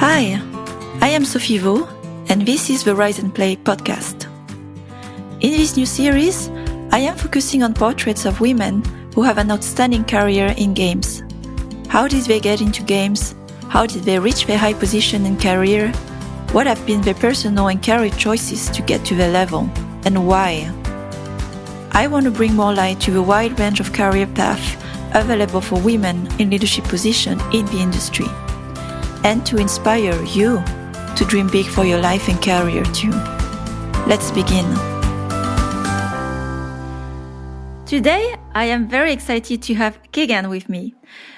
Hi, I am Sophie Vaux, and this is the Rise and Play podcast. In this new series, I am focusing on portraits of women who have an outstanding career in games. How did they get into games? How did they reach their high position in career? What have been their personal and career choices to get to their level? And why? I want to bring more light to the wide range of career paths available for women in leadership positions in the industry, and to inspire you to dream big for your life and career too. Let's begin. Today, I am very excited to have Kegan with me.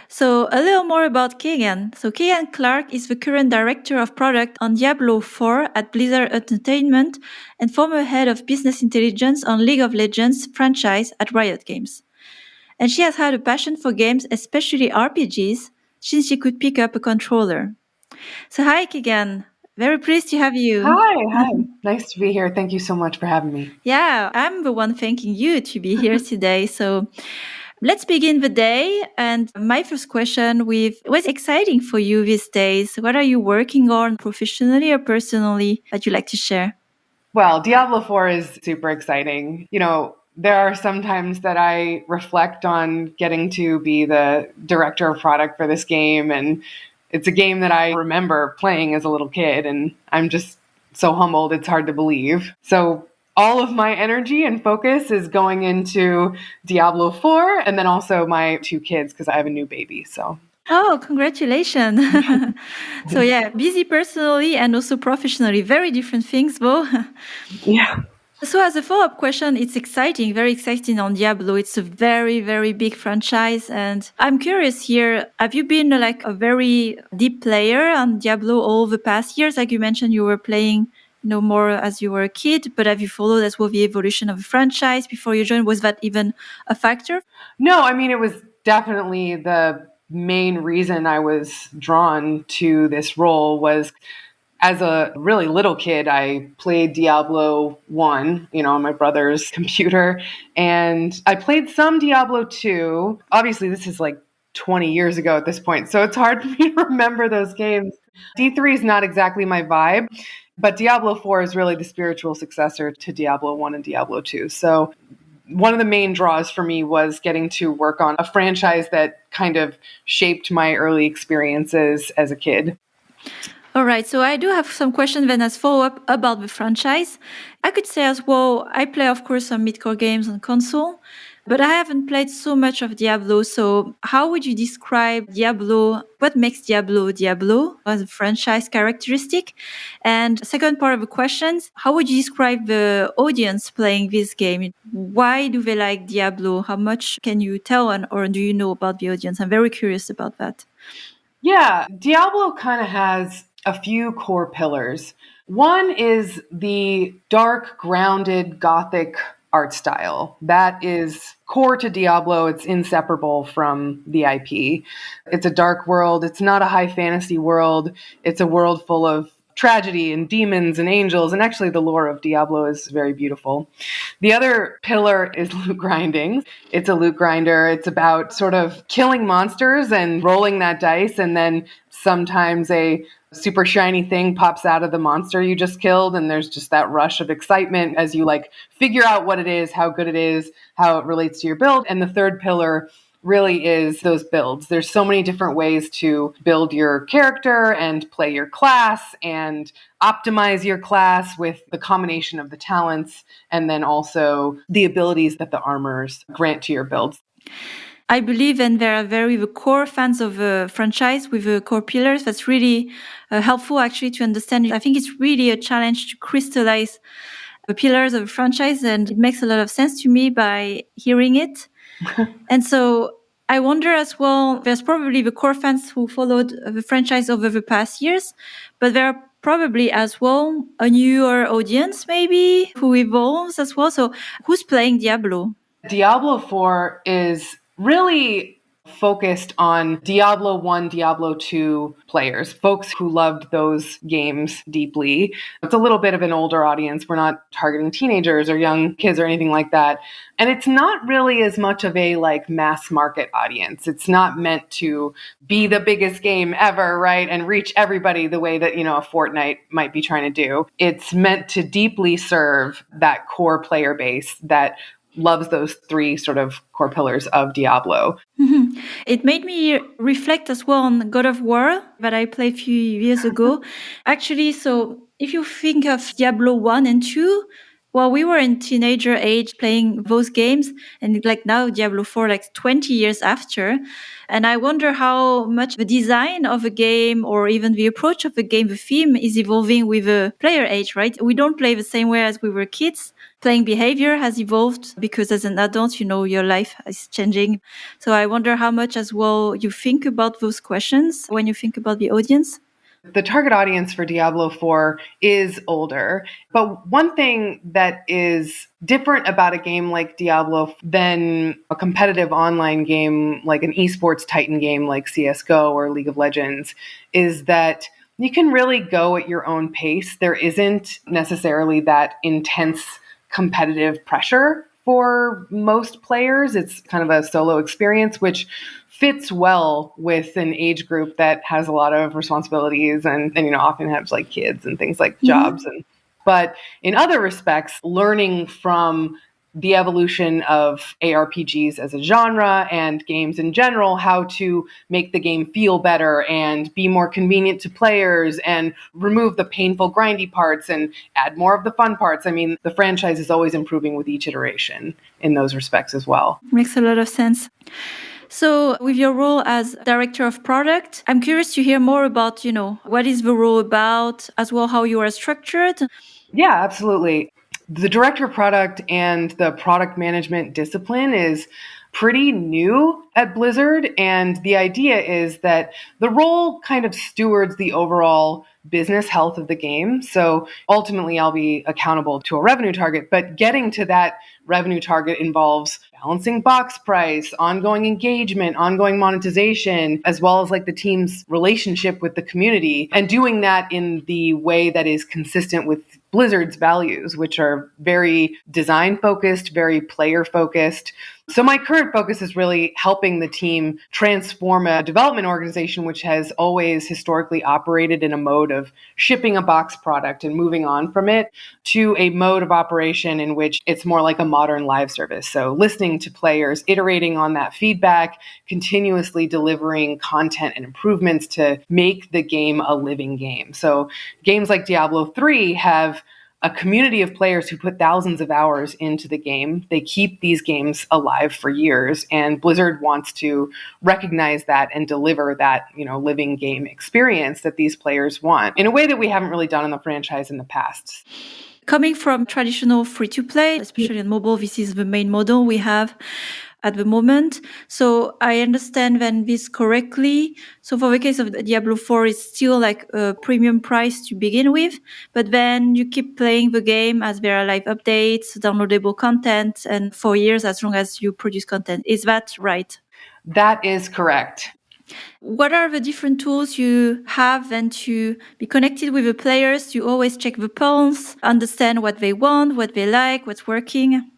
So a little more about Kegan. So Kegan Clark is the current director of product on Diablo IV at Blizzard Entertainment and former head of business intelligence on League of Legends franchise at Riot Games. And she has had a passion for games, especially RPGs, since she could pick up a controller. So hi, Kegan. Very pleased to have you. Hi. Nice to be here. Thank you so much for having me. Yeah, I'm the one thanking you to be here today. So let's begin the day. And my first question what's exciting for you these days? What are you working on professionally or personally that you like to share? Well, Diablo IV is super exciting. There are some times that I reflect on getting to be the director of product for this game. And it's a game that I remember playing as a little kid. And I'm just so humbled. It's hard to believe. So all of my energy and focus is going into Diablo IV and then also my two kids because I have a new baby. So. Oh, congratulations. So yeah, busy personally and also professionally. Very different things though. Yeah. So as a follow-up question, it's exciting, very exciting on Diablo. It's a very, very big franchise. And I'm curious here, have you been like a very deep player on Diablo all the past years? Like you mentioned, you were playing more as you were a kid, but have you followed as well the evolution of the franchise before you joined? Was that even a factor? No, I mean, it was definitely the main reason I was drawn to this role was as a really little kid, I played Diablo 1, on my brother's computer, and I played some Diablo 2. Obviously, this is like 20 years ago at this point, so it's hard for me to remember those games. D3 is not exactly my vibe, but Diablo 4 is really the spiritual successor to Diablo 1 and Diablo 2. So one of the main draws for me was getting to work on a franchise that kind of shaped my early experiences as a kid. All right, so I do have some questions then as follow-up about the franchise. I could say as well, I play, of course, some mid-core games on console, but I haven't played so much of Diablo. So how would you describe Diablo? What makes Diablo Diablo as a franchise characteristic? And second part of the questions, how would you describe the audience playing this game? Why do they like Diablo? How much can you tell or do you know about the audience? I'm very curious about that. Yeah, Diablo kind of has a few core pillars. One is the dark, grounded, gothic art style. That is core to Diablo. It's inseparable from the IP. It's a dark world. It's not a high fantasy world. It's a world full of tragedy and demons and angels. And actually, the lore of Diablo is very beautiful. The other pillar is loot grinding. It's a loot grinder. It's about sort of killing monsters and rolling that dice. And then sometimes a super shiny thing pops out of the monster you just killed. And there's just that rush of excitement as you figure out what it is, how good it is, how it relates to your build. And the third pillar really is those builds. There's so many different ways to build your character and play your class and optimize your class with the combination of the talents and then also the abilities that the armors grant to your builds. I believe, and there are very core fans of a franchise with the core pillars. That's really helpful actually to understand. I think it's really a challenge to crystallize the pillars of a franchise, and it makes a lot of sense to me by hearing it. And so I wonder as well, there's probably the core fans who followed the franchise over the past years, but there are probably as well a newer audience maybe who evolves as well. So who's playing Diablo? Diablo 4 is really focused on Diablo 1, Diablo 2 players, folks who loved those games deeply. It's a little bit of an older audience. We're not targeting teenagers or young kids or anything like that. And it's not really as much of a like mass market audience. It's not meant to be the biggest game ever, right? And reach everybody the way that, a Fortnite might be trying to do. It's meant to deeply serve that core player base that loves those three sort of core pillars of Diablo. Mm-hmm. It made me reflect as well on God of War that I played a few years ago. Actually, so if you think of Diablo 1 and 2, well, we were in teenager age playing those games, and like now Diablo 4, like 20 years after. And I wonder how much the design of a game or even the approach of the game, the theme is evolving with the player age, right? We don't play the same way as we were kids. Playing behavior has evolved because as an adult, your life is changing. So I wonder how much as well you think about those questions when you think about the audience. The target audience for Diablo 4 is older. But one thing that is different about a game like Diablo than a competitive online game like an esports Titan game like CSGO or League of Legends is that you can really go at your own pace. There isn't necessarily that intense competitive pressure for most players. It's kind of a solo experience, which fits well with an age group that has a lot of responsibilities and often has like kids and things like jobs. But in other respects, learning from the evolution of ARPGs as a genre and games in general, how to make the game feel better and be more convenient to players and remove the painful grindy parts and add more of the fun parts. I mean, the franchise is always improving with each iteration in those respects as well. Makes a lot of sense. So with your role as director of product, I'm curious to hear more about, what is the role about, as well how you are structured. Yeah, absolutely. The director of product and the product management discipline is pretty new at Blizzard. And the idea is that the role kind of stewards the overall business health of the game. So ultimately, I'll be accountable to a revenue target, but getting to that revenue target involves balancing box price, ongoing engagement, ongoing monetization, as well as like the team's relationship with the community, and doing that in the way that is consistent with Blizzard's values, which are very design focused, very player focused. So my current focus is really helping the team transform a development organization which has always historically operated in a mode of shipping a box product and moving on from it to a mode of operation in which it's more like a modern live service. So listening to players, iterating on that feedback, continuously delivering content and improvements to make the game a living game. So games like Diablo 3 have a community of players who put thousands of hours into the game. They keep these games alive for years, and Blizzard wants to recognize that and deliver that, living game experience that these players want in a way that we haven't really done in the franchise in the past. Coming from traditional free-to-play, especially on mobile, this is the main model we have at the moment. So I understand then this correctly. So for the case of Diablo 4, it's still like a premium price to begin with, but then you keep playing the game as there are live updates, downloadable content, and for years as long as you produce content. Is that right? That is correct. What are the different tools you have then to be connected with the players, to always check the pulse, understand what they want, what they like, what's working?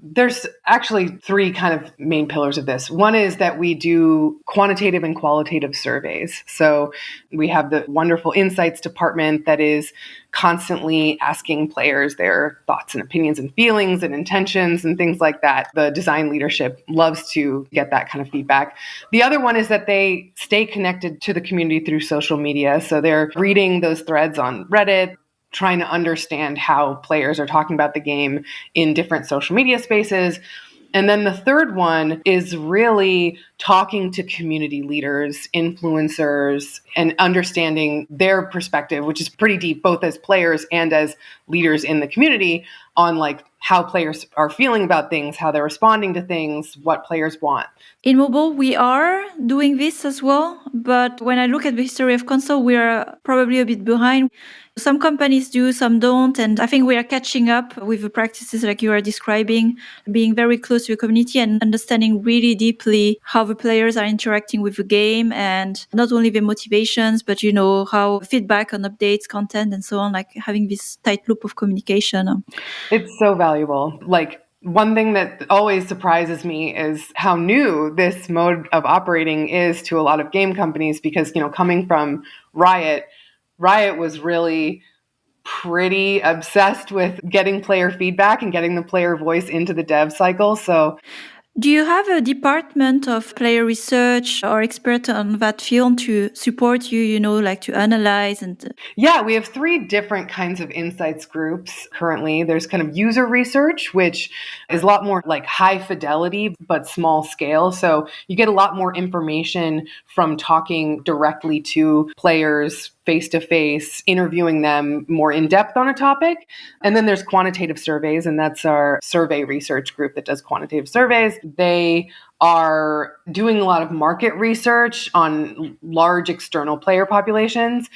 There's actually three kind of main pillars of this. One is that we do quantitative and qualitative surveys. So we have the wonderful insights department that is constantly asking players their thoughts and opinions and feelings and intentions and things like that. The design leadership loves to get that kind of feedback. The other one is that they stay connected to the community through social media. So they're reading those threads on Reddit, trying to understand how players are talking about the game in different social media spaces. And then the third one is really talking to community leaders, influencers, and understanding their perspective, which is pretty deep, both as players and as leaders in the community, on like how players are feeling about things, how they're responding to things, what players want. In mobile, we are doing this as well. But when I look at the history of console, we are probably a bit behind. Some companies do, some don't. And I think we are catching up with the practices like you are describing, being very close to the community and understanding really deeply how the players are interacting with the game and not only their motivations, but, how feedback on updates, content, and so on, like having this tight loop of communication. It's so valuable. Like, one thing that always surprises me is how new this mode of operating is to a lot of game companies because, coming from Riot was really pretty obsessed with getting player feedback and getting the player voice into the dev cycle. So do you have a department of player research or expert on that field to support you, like to analyze and... Yeah, we have 3 different kinds of insights groups currently. There's kind of user research, which is a lot more like high fidelity, but small scale. So you get a lot more information from talking directly to players face to face, interviewing them more in depth on a topic. And then there's quantitative surveys, and that's our survey research group that does quantitative surveys. They are doing a lot of market research on large external player populations.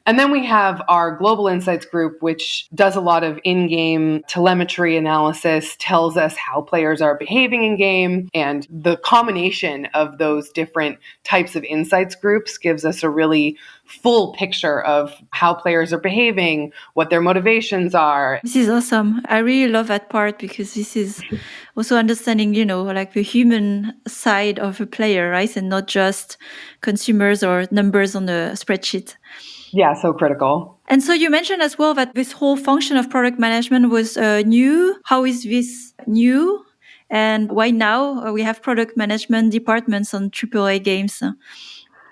And then we have our global insights group, which does a lot of in-game telemetry analysis, tells us how players are behaving in game. And the combination of those different types of insights groups gives us a really full picture of how players are behaving, what their motivations are. This is awesome. I really love that part because this is also understanding, like the human side of a player, right? And not just consumers or numbers on a spreadsheet. Yeah, so critical. And so you mentioned as well that this whole function of product management was new. How is this new? And why now we have product management departments on AAA games?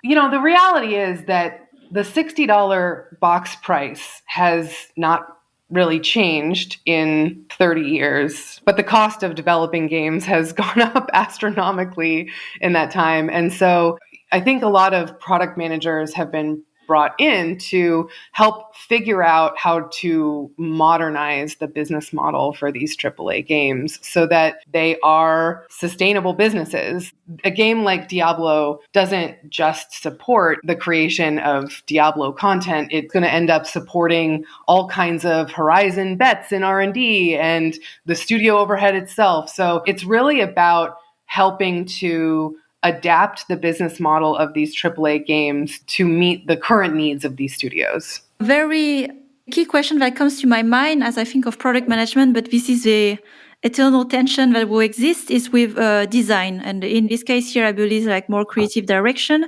The reality is that the $60 box price has not really changed in 30 years, but the cost of developing games has gone up astronomically in that time. And so I think a lot of product managers have been brought in to help figure out how to modernize the business model for these AAA games so that they are sustainable businesses. A game like Diablo doesn't just support the creation of Diablo content. It's going to end up supporting all kinds of Horizon bets in R&D and the studio overhead itself. So it's really about helping to adapt the business model of these AAA games to meet the current needs of these studios. Very key question that comes to my mind as I think of product management, but this is a eternal tension that will exist is with design. And in this case here, I believe like more creative direction.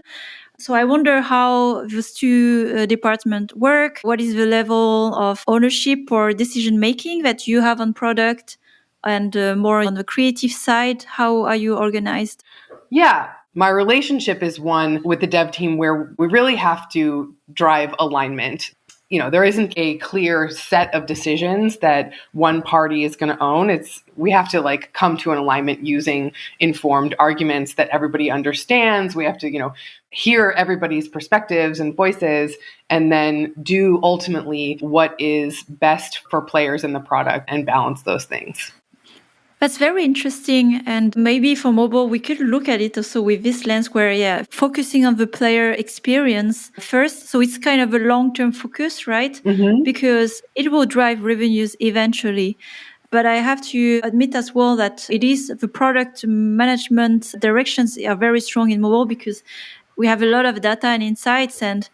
So I wonder how those two departments work. What is the level of ownership or decision making that you have on product and more on the creative side? How are you organized? Yeah, my relationship is one with the dev team where we really have to drive alignment. There isn't a clear set of decisions that one party is going to own. We have to come to an alignment using informed arguments that everybody understands. We have to, hear everybody's perspectives and voices and then do ultimately what is best for players in the product and balance those things. That's very interesting. And maybe for mobile, we could look at it also with this lens where, focusing on the player experience first. So it's kind of a long-term focus, right? Mm-hmm. Because it will drive revenues eventually. But I have to admit as well that it is the product management directions are very strong in mobile because we have a lot of data and insights and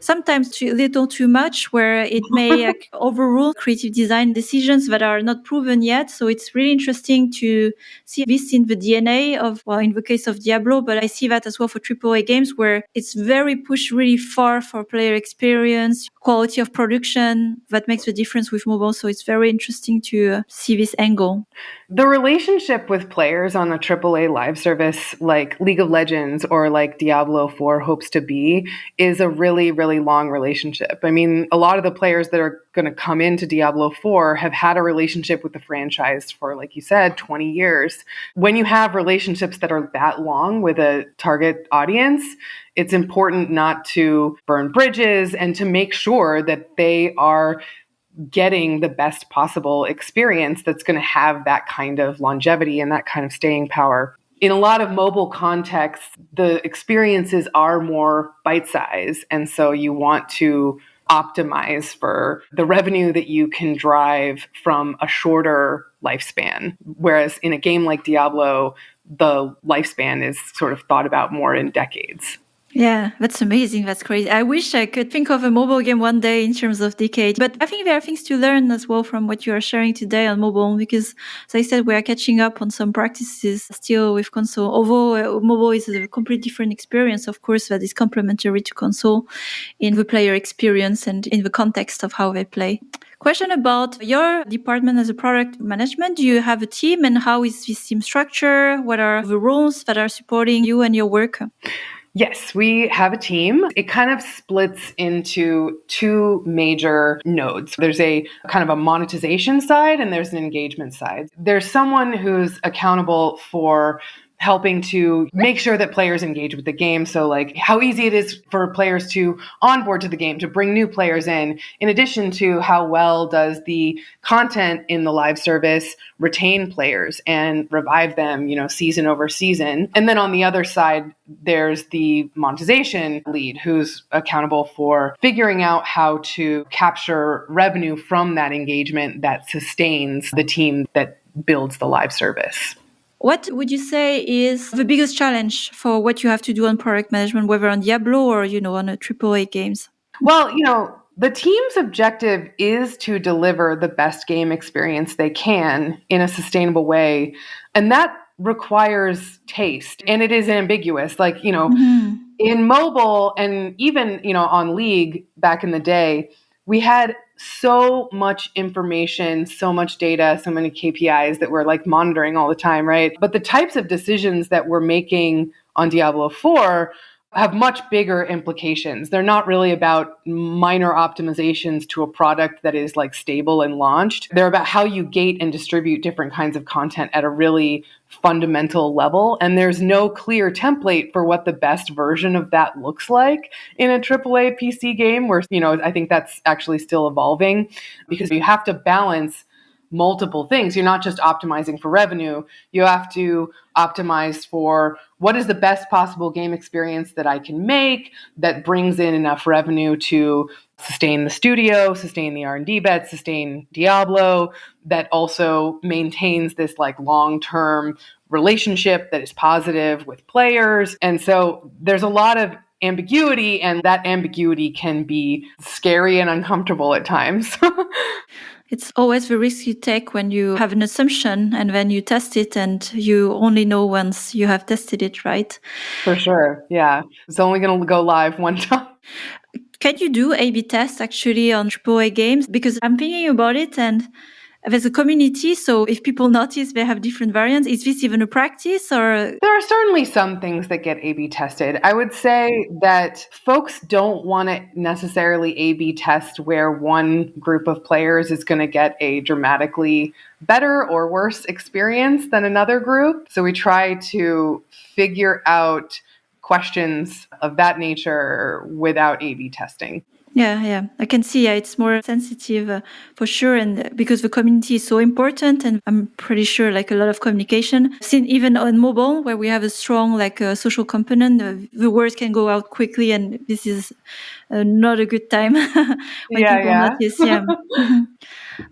sometimes too little too much where it may overrule creative design decisions that are not proven yet. So it's really interesting to see this in the DNA of, well, in the case of Diablo, but I see that as well for AAA games where it's very pushed really far for player experience, quality of production that makes the difference with mobile. So it's very interesting to see this angle. The relationship with players on a AAA live service like League of Legends or like Diablo IV hopes to be is a really, really long relationship. I mean, a lot of the players that are going to come into Diablo IV have had a relationship with the franchise for, like you said, 20 years. When you have relationships that are that long with a target audience, it's important not to burn bridges and to make sure that they are getting the best possible experience that's going to have that kind of longevity and that kind of staying power. In a lot of mobile contexts, the experiences are more bite-sized, and so you want to optimize for the revenue that you can drive from a shorter lifespan. Whereas in a game like Diablo, the lifespan is sort of thought about more in decades. Yeah, that's amazing. That's crazy. I wish I could think of a mobile game one day in terms of decade. But I think there are things to learn as well from what you are sharing today on mobile, because, as I said, we are catching up on some practices still with console. Although mobile is a completely different experience, of course, that is complementary to console in the player experience and in the context of how they play. Question about your department as a product management. Do you have a team, and how is this team structure? What are the roles that are supporting you and your work? Yes, we have a team. It kind of splits into two major nodes. There's a kind of a monetization side and there's an engagement side. There's someone who's accountable for helping to make sure that players engage with the game. So like how easy it is for players to onboard to the game, to bring new players in addition to how well does the content in the live service retain players and revive them, season over season. And then on the other side, there's the monetization lead who's accountable for figuring out how to capture revenue from that engagement that sustains the team that builds the live service. What would you say is the biggest challenge for what you have to do on product management, whether on Diablo or, on a AAA games? Well, the team's objective is to deliver the best game experience they can in a sustainable way. And that requires taste. And it is ambiguous. Like, in mobile and even, on League back in the day, we had so much information, so much data, so many KPIs that we're like monitoring all the time, right? But the types of decisions that we're making on Diablo IV have much bigger implications. They're not really about minor optimizations to a product that is like stable and launched. They're about how you gate and distribute different kinds of content at a really fundamental level. And there's no clear template for what the best version of that looks like in a AAA PC game where, I think that's actually still evolving because you have to balance multiple things. You're not just optimizing for revenue. You have to optimize for what is the best possible game experience that I can make that brings in enough revenue to sustain the studio, sustain the R&D bet, sustain Diablo, that also maintains this like long-term relationship that is positive with players. And so there's a lot of ambiguity, and that ambiguity can be scary and uncomfortable at times. It's always the risk you take when you have an assumption and then you test it and you only know once you have tested it, right? For sure. Yeah. It's only going to go live one time. Can you do A/B tests actually on AAA games? Because I'm thinking about it and there's a community. So if people notice they have different variants, is this even a practice or? There are certainly some things that get A/B tested. I would say that folks don't want to necessarily A/B test where one group of players is going to get a dramatically better or worse experience than another group. So we try to figure out questions of that nature without A/B testing. Yeah. I can see it's more sensitive for sure. And because the community is so important, and I'm pretty sure like a lot of communication, seen even on mobile where we have a strong social component, the word can go out quickly. And this is not a good time when people notice. Yeah.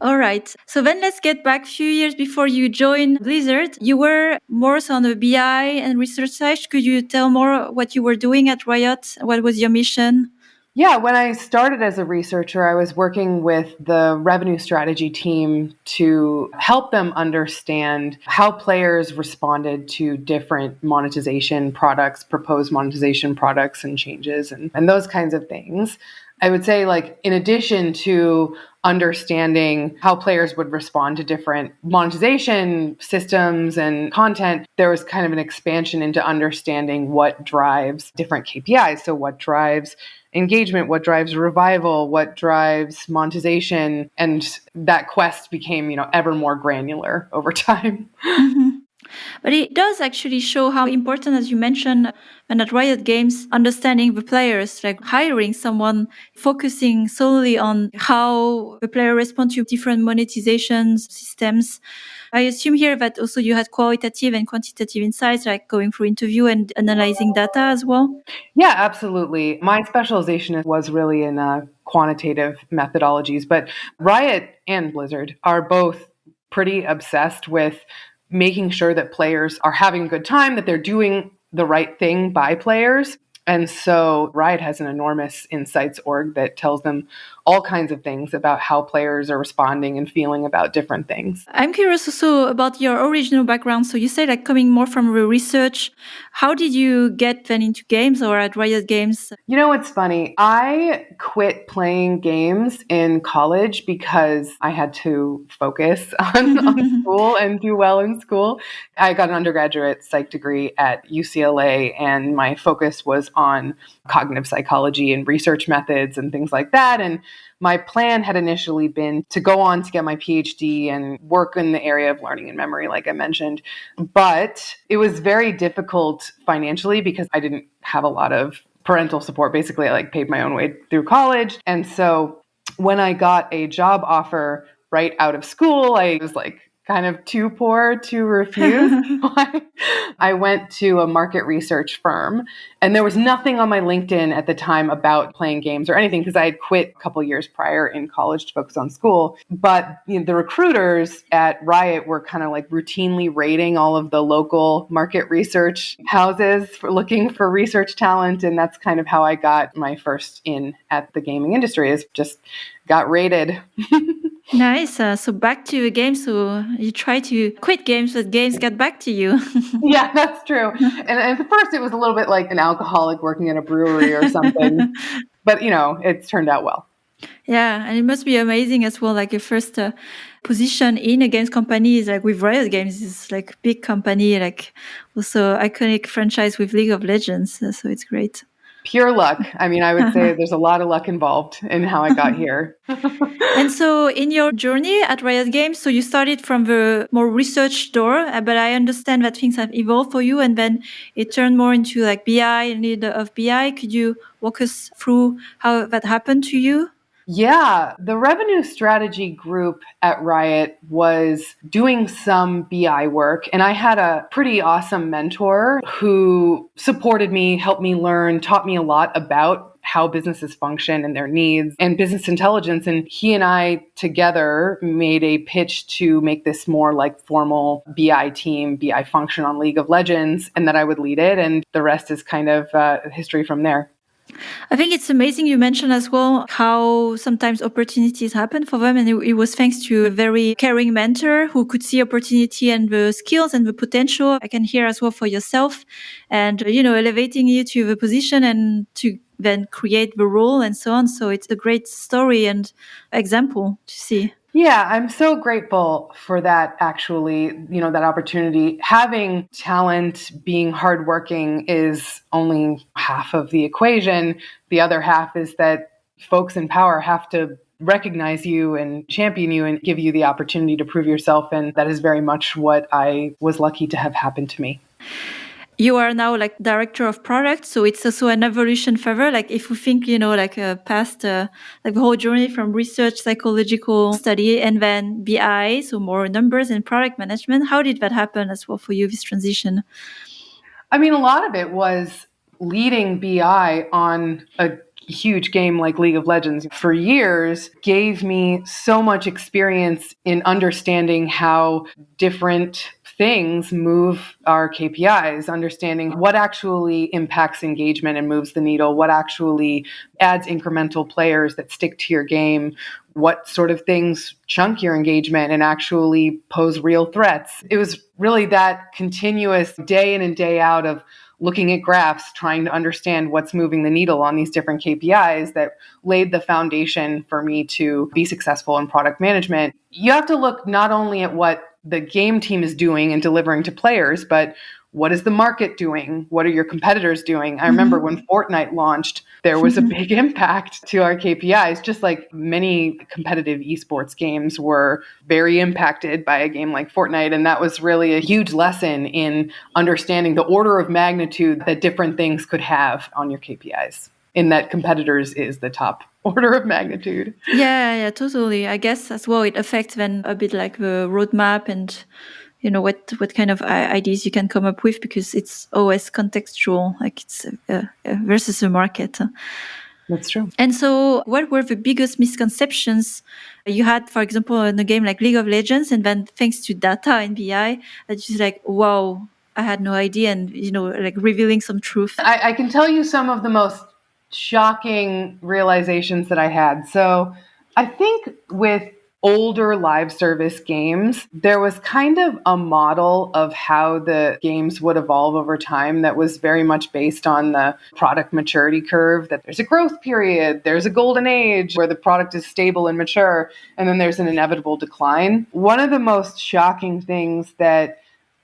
All right. So then let's get back a few years before you joined Blizzard. You were more on the BI and research side. Could you tell more what you were doing at Riot? What was your mission? Yeah, when I started as a researcher, I was working with the revenue strategy team to help them understand how players responded to different monetization products, proposed monetization products and changes and those kinds of things. I would say, like, in addition to understanding how players would respond to different monetization systems and content, there was kind of an expansion into understanding what drives different KPIs. So what drives engagement, what drives revival, what drives monetization. And that quest became, ever more granular over time. Mm-hmm. But it does actually show how important, as you mentioned, and at Riot Games, understanding the players, like hiring someone focusing solely on how the player responds to different monetization systems. I assume here that also you had qualitative and quantitative insights, like going through interview and analyzing data as well. Yeah, absolutely. My specialization was really in quantitative methodologies, but Riot and Blizzard are both pretty obsessed with making sure that players are having a good time, that they're doing the right thing by players. And so Riot has an enormous insights org that tells them all kinds of things about how players are responding and feeling about different things. I'm curious also about your original background. So you say like coming more from research. How did you get then into games or at Riot Games? You know, what's funny? I quit playing games in college because I had to focus on school and do well in school. I got an undergraduate psych degree at UCLA, and my focus was on cognitive psychology and research methods and things like that. And my plan had initially been to go on to get my PhD and work in the area of learning and memory, like I mentioned. But it was very difficult financially because I didn't have a lot of parental support. Basically, I paid my own way through college. And so when I got a job offer right out of school, I was kind of too poor to refuse. I went to a market research firm, and there was nothing on my LinkedIn at the time about playing games or anything because I had quit a couple years prior in college to focus on school. But the recruiters at Riot were kind of routinely rating all of the local market research houses for looking for research talent. And that's kind of how I got my first in at the gaming industry, is just got rated. Nice. So back to the game. So you try to quit games, but games got back to you. Yeah, that's true. And at first it was a little bit like an alcoholic working at a brewery or something. But, it's turned out well. Yeah, and it must be amazing as well. Your first position in a games company is with Riot Games. Is big company, also iconic franchise with League of Legends. So it's great. Pure luck. I mean, I would say there's a lot of luck involved in how I got here. And so in your journey at Riot Games, so you started from the more research door, but I understand that things have evolved for you, and then it turned more into BI and lead of BI. Could you walk us through how that happened to you? Yeah, the revenue strategy group at Riot was doing some BI work, and I had a pretty awesome mentor who supported me, helped me learn, taught me a lot about how businesses function and their needs and business intelligence. And he and I together made a pitch to make this more formal BI team, BI function on League of Legends, and that I would lead it. And the rest is kind of history from there. I think it's amazing you mentioned as well how sometimes opportunities happen for them. And it was thanks to a very caring mentor who could see opportunity and the skills and the potential. I can hear as well for yourself and, elevating you to the position and to then create the role and so on. So it's a great story and example to see. Yeah, I'm so grateful for that, actually, that opportunity. Having talent, being hardworking is only half of the equation. The other half is that folks in power have to recognize you and champion you and give you the opportunity to prove yourself. And that is very much what I was lucky to have happen to me. You are now director of product, so it's also an evolution further. If we think, past the whole journey from research, psychological study, and then BI, so more numbers and product management. How did that happen as well for you, this transition? I mean, a lot of it was leading BI on a huge game like League of Legends for years gave me so much experience in understanding how different things move our KPIs, understanding what actually impacts engagement and moves the needle, what actually adds incremental players that stick to your game, what sort of things chunk your engagement and actually pose real threats. It was really that continuous day in and day out of looking at graphs, trying to understand what's moving the needle on these different KPIs that laid the foundation for me to be successful in product management. You have to look not only at what the game team is doing and delivering to players, but what is the market doing? What are your competitors doing? I remember when Fortnite launched, there was a big impact to our KPIs, just like many competitive esports games were very impacted by a game like Fortnite. And that was really a huge lesson in understanding the order of magnitude that different things could have on your KPIs, in that competitors is the top order of magnitude. Yeah, totally. I guess as well, it affects then a bit the roadmap and what kind of ideas you can come up with, because it's always contextual, it's versus the market. That's true. And so what were the biggest misconceptions you had, for example, in a game like League of Legends, and then thanks to data and BI, that you're like, wow, I had no idea, and, like revealing some truth? I can tell you some of the most shocking realizations that I had. So I think with older live service games, there was kind of a model of how the games would evolve over time that was very much based on the product maturity curve, that there's a growth period, there's a golden age where the product is stable and mature, and then there's an inevitable decline. One of the most shocking things that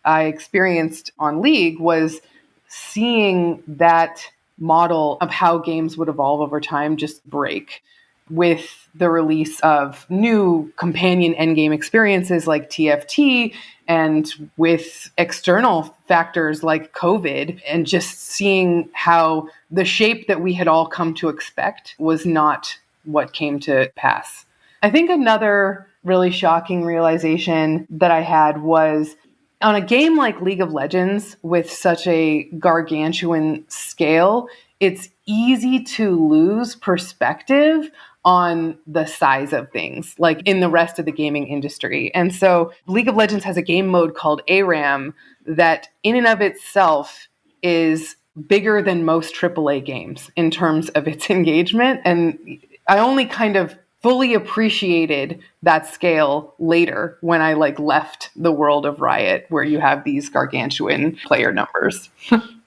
I experienced on League was seeing that model of how games would evolve over time just break with the release of new companion endgame experiences like TFT, and with external factors like COVID, and just seeing how the shape that we had all come to expect was not what came to pass. I think another really shocking realization that I had was on a game like League of Legends with such a gargantuan scale, it's easy to lose perspective on the size of things, like in the rest of the gaming industry. And so League of Legends has a game mode called ARAM that in and of itself is bigger than most AAA games in terms of its engagement. And I only kind of fully appreciated that scale later when I left the world of Riot, where you have these gargantuan player numbers.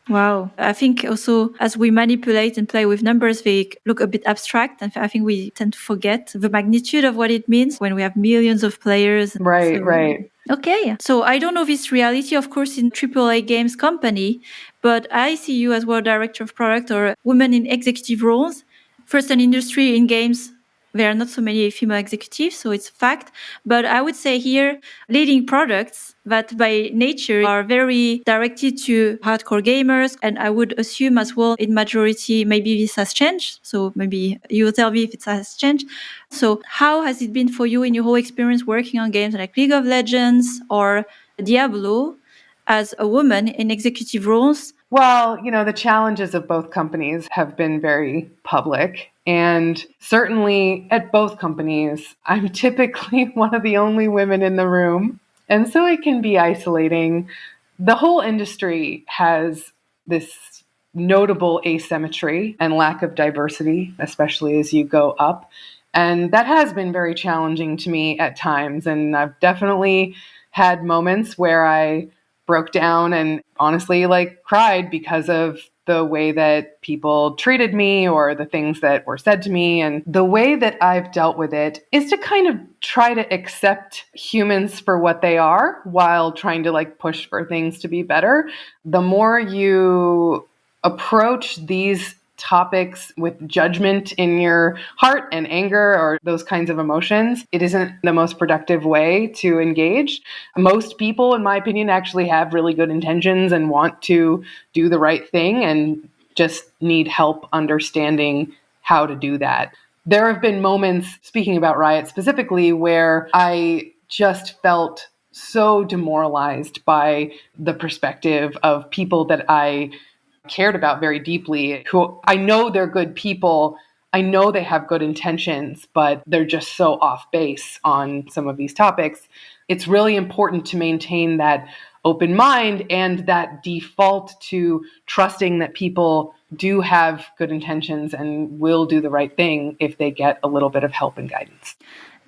Wow. I think also as we manipulate and play with numbers, they look a bit abstract. And I think we tend to forget the magnitude of what it means when we have millions of players. Right. Okay. So I don't know this reality, of course, in AAA games company, but I see you as well, director of product or women in executive roles. First, an industry in games, there are not so many female executives, so it's a fact. But I would say here, leading products that by nature are very directed to hardcore gamers. And I would assume as well, in majority, maybe this has changed. So maybe you will tell me if it has changed. So how has it been for you in your whole experience working on games like League of Legends or Diablo as a woman in executive roles? Well, the challenges of both companies have been very public. And certainly at both companies, I'm typically one of the only women in the room. And so it can be isolating. The whole industry has this notable asymmetry and lack of diversity, especially as you go up. And that has been very challenging to me at times. And I've definitely had moments where I broke down and honestly cried because of the way that people treated me or the things that were said to me. And the way that I've dealt with it is to kind of try to accept humans for what they are while trying to push for things to be better. The more you approach these topics with judgment in your heart and anger or those kinds of emotions, it isn't the most productive way to engage. Most people, in my opinion, actually have really good intentions and want to do the right thing and just need help understanding how to do that. There have been moments, speaking about Riot specifically, where I just felt so demoralized by the perspective of people that I cared about very deeply, who I know they're good people. I know they have good intentions, but they're just so off base on some of these topics. It's really important to maintain that open mind and that default to trusting that people do have good intentions and will do the right thing if they get a little bit of help and guidance.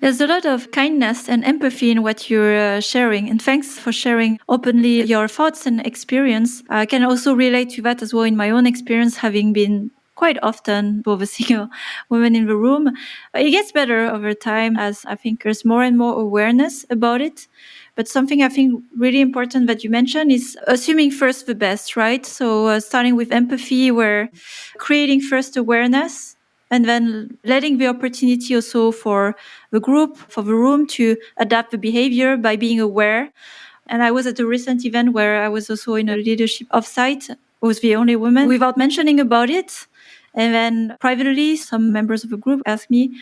There's a lot of kindness and empathy in what you're sharing. And thanks for sharing openly your thoughts and experience. I can also relate to that as well in my own experience, having been quite often both a single woman in the room. It gets better over time as I think there's more and more awareness about it. But something I think really important that you mentioned is assuming first the best, right? So starting with empathy, where creating first awareness, and then letting the opportunity also for the group, for the room to adapt the behavior by being aware. And I was at a recent event where I was also in a leadership offsite. I was the only woman without mentioning about it. And then privately, some members of the group asked me,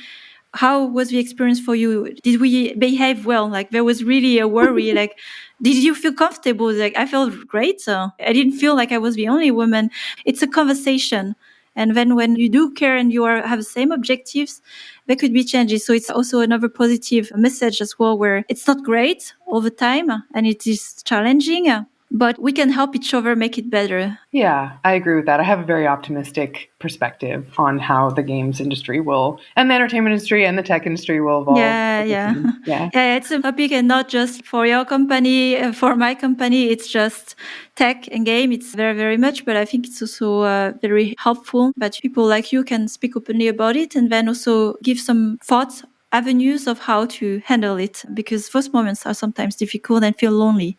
how was the experience for you? Did we behave well? There was really a worry. Did you feel comfortable? I felt great. So I didn't feel like I was the only woman. It's a conversation. And then when you do care and you have the same objectives, there could be changes. So it's also another positive message as well, where it's not great all the time and it is challenging, but we can help each other make it better. Yeah, I agree with that. I have a very optimistic perspective on how the games industry will, and the entertainment industry and the tech industry will evolve. Yeah. It's a topic, and not just for your company, for my company. It's just tech and game. It's very, very much, but I think it's also very helpful that people like you can speak openly about it, and then also give some thoughts, avenues of how to handle it, because those moments are sometimes difficult and feel lonely.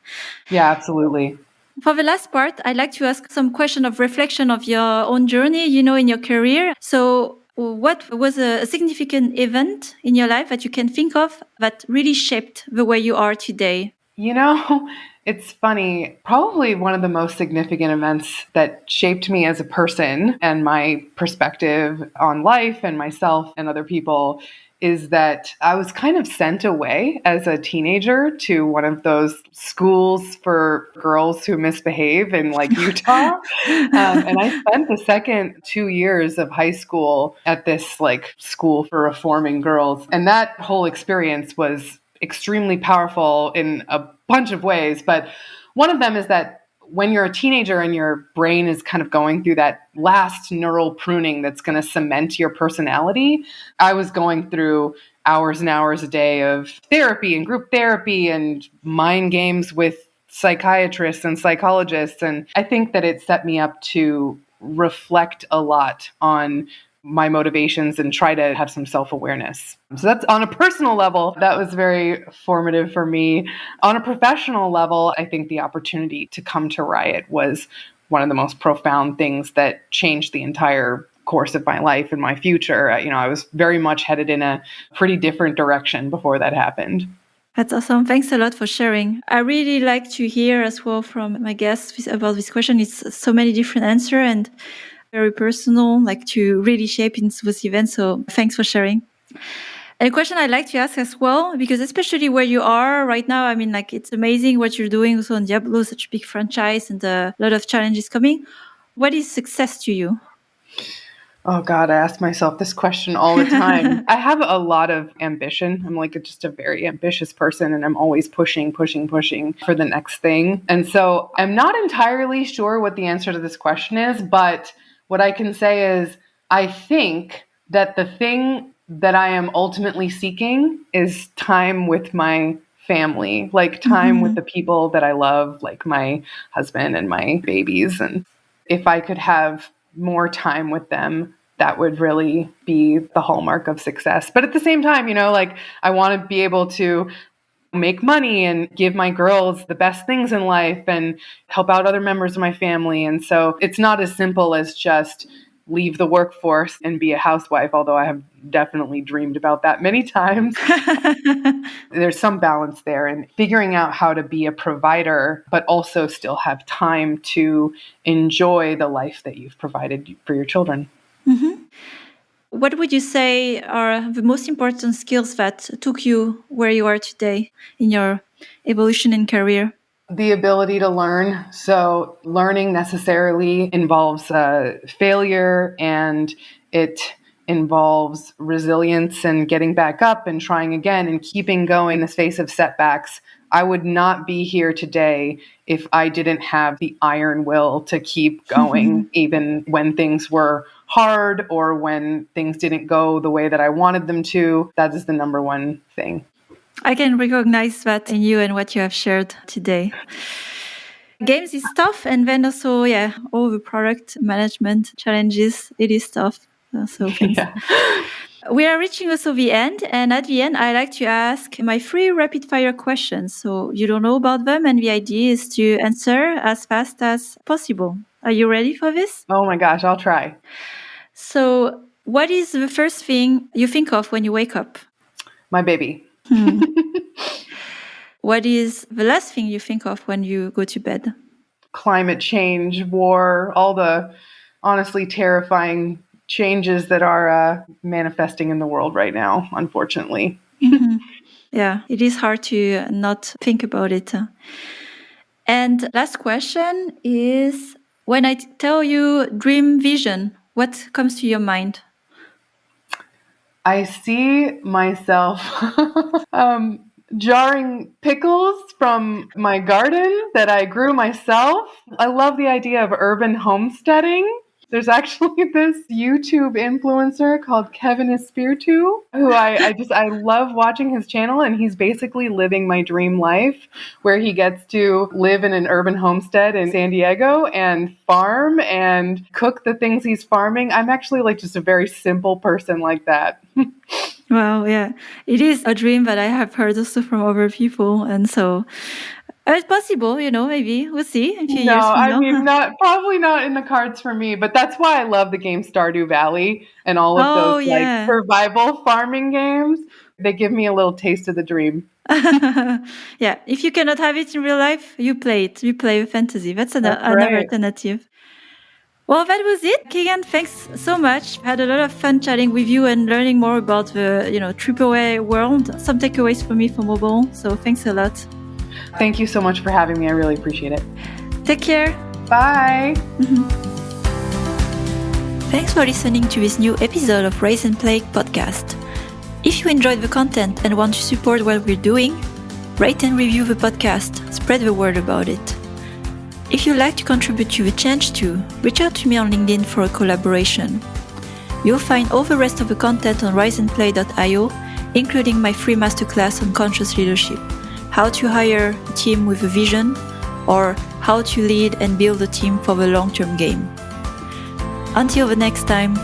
Yeah, absolutely. For the last part, I'd like to ask some question of reflection of your own journey, in your career. So what was a significant event in your life that you can think of that really shaped the way you are today? It's funny. Probably one of the most significant events that shaped me as a person and my perspective on life and myself and other people is that I was kind of sent away as a teenager to one of those schools for girls who misbehave in Utah. And I spent the second 2 years of high school at this school for reforming girls. And that whole experience was extremely powerful in a bunch of ways. But one of them is that when you're a teenager and your brain is kind of going through that last neural pruning that's going to cement your personality, I was going through hours and hours a day of therapy and group therapy and mind games with psychiatrists and psychologists. And I think that it set me up to reflect a lot on my motivations and try to have some self-awareness. So that's on a personal level, that was very formative for me. On a professional level, I think the opportunity to come to Riot was one of the most profound things that changed the entire course of my life and my future. I was very much headed in a pretty different direction before that happened. That's awesome. Thanks a lot for sharing. I really like to hear as well from my guests about this question. It's so many different answers and very personal, to really shape into those events. So thanks for sharing. And a question I'd like to ask as well, because especially where you are right now, it's amazing what you're doing also on Diablo, such a big franchise and a lot of challenges coming. What is success to you? Oh God, I ask myself this question all the time. I have a lot of ambition. I'm just a very ambitious person, and I'm always pushing for the next thing. And so I'm not entirely sure what the answer to this question is, but what I can say is I think that the thing that I am ultimately seeking is time with my family, time with the people that I love, like my husband and my babies. And if I could have more time with them, that would really be the hallmark of success. But at the same time, I want to be able to make money and give my girls the best things in life and help out other members of my family. And so it's not as simple as just leave the workforce and be a housewife, although I have definitely dreamed about that many times. There's some balance there in figuring out how to be a provider, but also still have time to enjoy the life that you've provided for your children. Mm-hmm. What would you say are the most important skills that took you where you are today in your evolution in career? The ability to learn. So learning necessarily involves failure, and it involves resilience and getting back up and trying again and keeping going in the face of setbacks. I would not be here today if I didn't have the iron will to keep going, even when things were hard or when things didn't go the way that I wanted them to. That is the number one thing. I can recognize that in you and what you have shared today. Games is tough, and then also, all the product management challenges, it is tough. So thanks. Yeah. We are reaching also the end, and at the end, I like to ask my 3 rapid-fire questions. So you don't know about them, and the idea is to answer as fast as possible. Are you ready for this? Oh my gosh, I'll try. So what is the first thing you think of when you wake up? My baby. What is the last thing you think of when you go to bed? Climate change, war, all the honestly terrifying changes that are manifesting in the world right now, unfortunately. Yeah, it is hard to not think about it. And last question is, when I tell you dream vision, What comes to your mind? I see myself jarring pickles from my garden that I grew myself. I love the idea of urban homesteading. There's actually this YouTube influencer called Kevin Espiritu, who I love watching his channel, and he's basically living my dream life where he gets to live in an urban homestead in San Diego and farm and cook the things he's farming. I'm actually like just a very simple person like that. Wow, yeah. It is a dream that I have heard also from other people. And so it's possible, maybe we'll see in a few No, years from I now. mean, probably not in the cards for me, but that's why I love the game Stardew Valley and all of those Oh, like yeah. survival farming games. They give me a little taste of the dream. Yeah, if you cannot have it in real life, you play it. You play fantasy. That's That's another right. alternative. Well, that was it. Kegan, thanks so much. I had a lot of fun chatting with you and learning more about the, AAA world. Some takeaways for me for mobile. So thanks a lot. Thank you so much for having me. I really appreciate it. Take care. Bye. Thanks for listening to this new episode of Raise and Play podcast. If you enjoyed the content and want to support what we're doing, rate and review the podcast. Spread the word about it. If you'd like to contribute to the change too, reach out to me on LinkedIn for a collaboration. You'll find all the rest of the content on riseandplay.io, including my free masterclass on conscious leadership, how to hire a team with a vision, or how to lead and build a team for the long-term game. Until the next time,